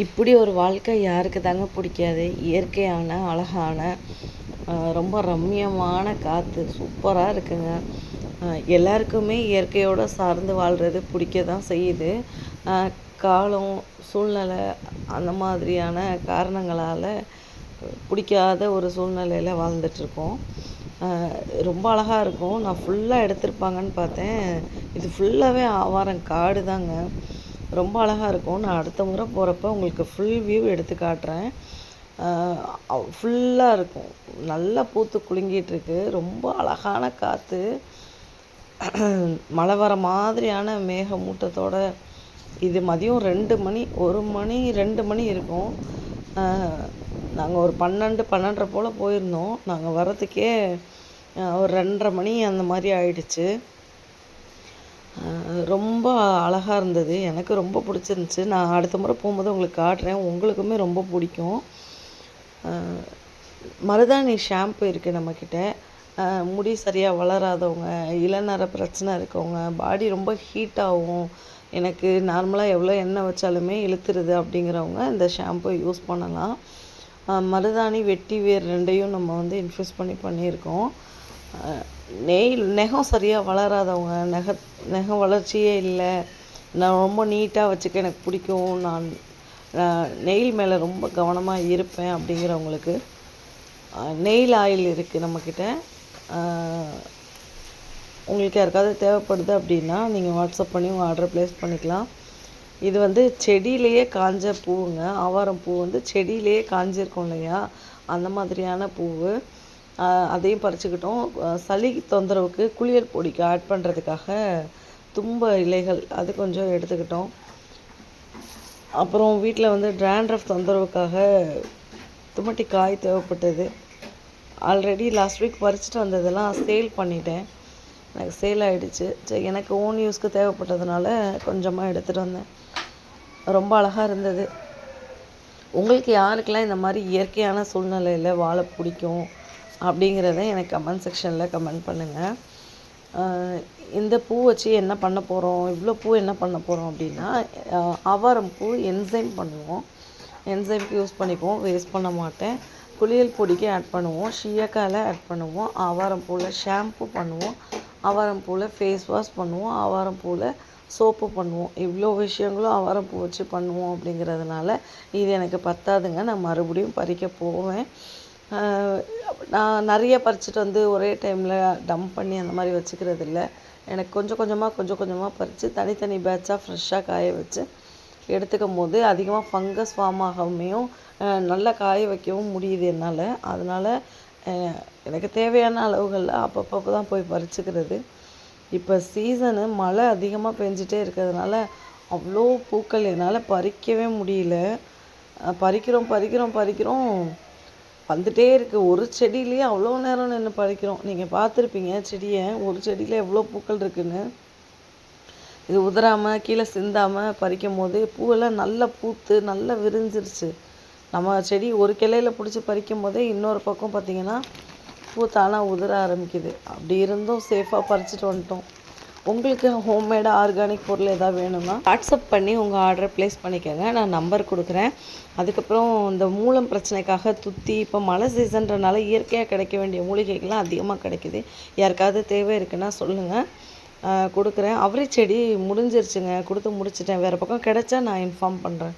இப்படி ஒரு வாழ்க்கை யாருக்கு தாங்க பிடிக்காது? இயற்கையான, அழகான, ரொம்ப ரம்மியமான காற்று சூப்பராக இருக்குங்க. அ எல்லாருக்குமே இயற்கையோட சார்ந்து வாழ்றது பிடிக்க தான் செய்யுது. அ காலம், சூழ்நிலை அந்த மாதிரியான காரணங்களால் பிடிக்காத ஒரு சூழ்நிலையில் வாழ்ந்துட்டுருக்கோம். அ ரொம்ப அழகா இருக்கும். நான் ஃபுல்லாக எடுத்திருப்பாங்கன்னு பார்த்தேன். இது ஃபுல்லாகவே ஆவாரம் தாங்க. ரொம்ப அழகா இருக்கும். நான் அடுத்த முறை போகிறப்ப உங்களுக்கு ஃபுல் வியூ எடுத்து காட்டுறேன். ஃபுல்லாக இருக்கும். நல்லா பூத்து குலுங்கிட்டுருக்கு. ரொம்ப அழகான காற்று. மழை வர மாதிரியான மேகமூட்டத்தோட இது மதியம் 2 மணி 1 மணி 2 மணி இருக்கும். நாங்கள் ஒரு 12, 12:30 போல் போயிருந்தோம். நாங்கள் வர்றதுக்கே ஒரு 2:30 மணி அந்த மாதிரி ஆயிடுச்சு. ரொம்ப அழகாக இருந்தது. எனக்கு ரொம்ப பிடிச்சிருந்துச்சி. நான் அடுத்த முறை போகும்போது உங்களுக்கு காட்டுறேன். உங்களுக்குமே ரொம்ப பிடிக்கும். மருதாணி ஷாம்பு இருக்குது நம்மக்கிட்ட. முடி சரியாக வளராதவங்க, இளநரை பிரச்சனை இருக்கவங்க, பாடி ரொம்ப ஹீட் ஆகும், எனக்கு நார்மலாக எவ்வளோ எண்ணெய் வச்சாலுமே இழுத்துருது அப்படிங்கிறவங்க இந்த ஷாம்பு யூஸ் பண்ணலாம். மருதாணி, வெட்டி வேர் 2யும் நம்ம வந்து இன்ஃப்யூஸ் பண்ணியிருக்கோம். நெகம் சரியாக வளராதவங்க, நெகம் வளர்ச்சியே இல்லை, நான் ரொம்ப நீட்டாக வச்சுக்க எனக்கு பிடிக்கும், நான் நெயில் மேலே ரொம்ப கவனமாக இருப்பேன் அப்படிங்கிறவங்களுக்கு நெயில் ஆயில் இருக்குது நம்மக்கிட்ட. உங்களுக்கு யாருக்காவது தேவைப்படுது அப்படின்னா நீங்கள் வாட்ஸ்அப் பண்ணி உங்கள் ஆர்டரை ப்ளேஸ் பண்ணிக்கலாம். இது வந்து செடியிலேயே காஞ்ச பூவுங்க. ஆவாரம் பூ வந்து செடியிலேயே காஞ்சிருக்கும் இல்லையா, அந்த மாதிரியான பூவு. அதையும் பறிச்சுக்கிட்டோம். சளி தொந்தரவுக்கு குளியல் பொடிக்கு ஆட் பண்ணுறதுக்காக தும்ப இலைகள் அது கொஞ்சம் எடுத்துக்கிட்டோம். அப்புறம் வீட்டில் வந்து ட்ராண்ட்ரஃப் தொந்தரவுக்காக துமட்டி காய் தேவைப்பட்டது. ஆல்ரெடி லாஸ்ட் வீக் பறிச்சுட்டு வந்ததெல்லாம் சேல் பண்ணிட்டேன். எனக்கு சேல் ஆகிடுச்சு. சரி, எனக்கு ஓன் யூஸ்க்கு தேவைப்பட்டதுனால கொஞ்சமாக எடுத்துகிட்டு வந்தேன். ரொம்ப அழகாக இருந்தது. உங்களுக்கு யாருக்கெல்லாம் இந்த மாதிரி இயற்கையான சூழ்நிலையில் வாழ பிடிக்கும் அப்படிங்கிறத எனக்கு கமெண்ட் செக்ஷனில் கமெண்ட் பண்ணுங்கள். இந்த பூ வச்சு என்ன பண்ண போகிறோம், இவ்வளோ பூ என்ன பண்ண போகிறோம் அப்படின்னா, ஆவாரம் பூ என்சைம் பண்ணுவோம். என்சைம்க்கு யூஸ் பண்ணிக்குவோம், வேஸ்ட் பண்ண மாட்டேன். குளியல் பொடிக்கு ஆட் பண்ணுவோம், ஷீயக்காயில் ஆட் பண்ணுவோம், ஆவாரம் பூவில் ஷாம்பு பண்ணுவோம், ஆவாரம் பூவில் ஃபேஸ் வாஷ் பண்ணுவோம், ஆவாரம் பூவில் சோப்பு பண்ணுவோம். இவ்வளோ விஷயங்களும் ஆவாரம் பூ வச்சு பண்ணுவோம் அப்படிங்கிறதுனால இது எனக்கு பத்தாதுங்க. நான் மறுபடியும் பறிக்க போவேன். நான் நிறைய பறிச்சுட்டு வந்து ஒரே டைமில் டம்ப் பண்ணி அந்த மாதிரி வச்சுக்கிறது இல்லை. எனக்கு கொஞ்சம் கொஞ்சமாக பறித்து தனித்தனி பேட்சாக ஃப்ரெஷ்ஷாக காய வச்சு எடுத்துக்கும் போது அதிகமாக ஃபங்கஸ் ஃபார்ம் ஆகாமையும் நல்லா காய வைக்கவும் முடியுது என்னால். அதனால் எனக்கு தேவையான அளவுகளில் அப்பப்போ தான் போய் பறிச்சுக்கிறது. இப்போ சீசனு மழை அதிகமாக பெஞ்சிட்டே இருக்கிறதுனால அவ்வளோ பூக்கள் என்னால் பறிக்கவே முடியல. பறிக்கிறோம் வந்துகிட்டே இருக்குது. ஒரு செடியிலேயே அவ்வளோ நேரம் நின்று பறிக்கிறோம். நீங்கள் பார்த்துருப்பீங்க செடியை, ஒரு செடியில் எவ்வளோ பூக்கள் இருக்குதுன்னு. இது உதறாமல் கீழே சிந்தாமல் பறிக்கும் போது பூவெல்லாம் நல்லா பூத்து நல்லா விரிஞ்சிருச்சு. நம்ம செடி ஒரு கிளையில் பிடிச்சி பறிக்கும் போதே இன்னொரு பக்கம் பார்த்திங்கன்னா பூ தானாக உதிர ஆரம்பிக்குது. அப்படி இருந்தும் சேஃபாக பறிச்சுட்டு வந்துட்டோம். உங்களுக்கு ஹோம்மேடாக ஆர்கானிக் பொருள் எதாவது வேணும்னா வாட்ஸ்அப் பண்ணி உங்கள் ஆர்டரை ப்ளேஸ் பண்ணிக்கோங்க. நான் நம்பர் கொடுக்குறேன். அதுக்கப்புறம் இந்த மூலம் பிரச்சனைக்காக துத்தி, இப்போ மழை சீசன்றனால இயற்கையாக கிடைக்க வேண்டிய மூலிகைகள்லாம் அதிகமாக கிடைக்குது. யாருக்காவது தேவை இருக்குன்னா சொல்லுங்கள், கொடுக்குறேன். அவரை செடி முடிஞ்சிருச்சுங்க, கொடுத்து முடிச்சிட்டேன். வேறு பக்கம் கிடைச்சா நான் இன்ஃபார்ம் பண்ணுறேன்.